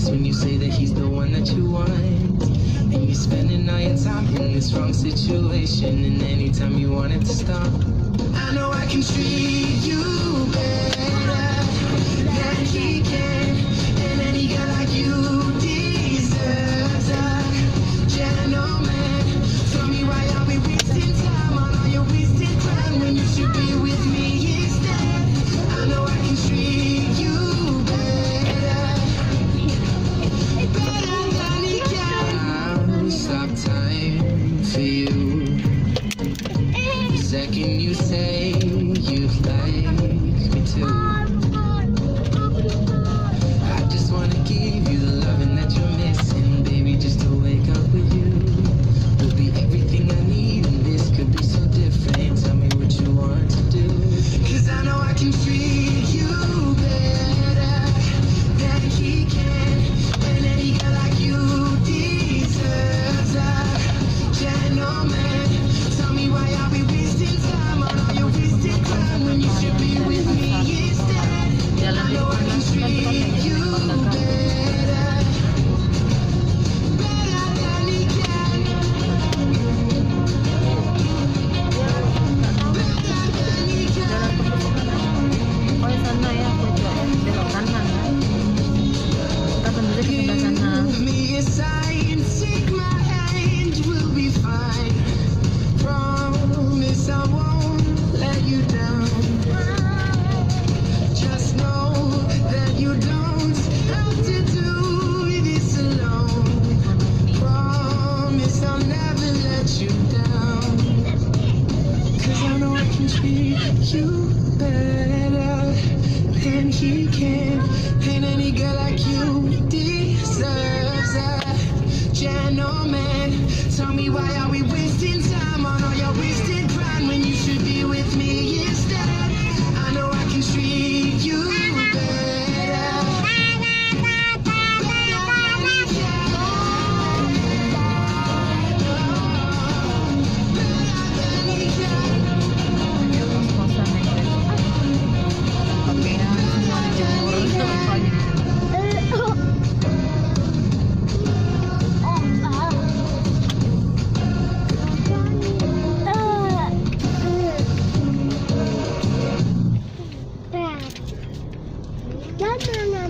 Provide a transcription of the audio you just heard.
face when you say that he's the one that you want. And you're spending all your time in this wrong situation. And anytime you want it to stop, I know I can treat you better than he can. And any girl like you deserves a gentleman. Tell me why are we wasting time on all your wasted time when you should be with me instead. I know I can treat you better than he can. I'll stop time for you the second you say you'd like me to. I just wanna give you the loving that you're missing, baby, just to wake up with you. Will be everything I need, and this could be so different. Tell me what you want to do, 'cause I know I can treat you better than he can. And any girl like you deserves a gentleman. Tell me why are we wasting time on all your wasted time when you should be with me instead. I know I can treat you better than he can. Better than he can. Oh, sana ya, belok kanan ya. Kita kembali ke sebelah sana. Give me a sign, take my hand, we'll be fine. Promise I won't let you down. Just know that you don't have to do this alone. Promise I'll never let you down. 'Cause I know I can treat you better than he can. And any girl like you deserves a gentleman. Tell me why are we wasting time on all your wasted grind when you should be with me instead. I know I can treat you better. Kos-kosan ya, guys. Pakaian semua dijemur itu pagi.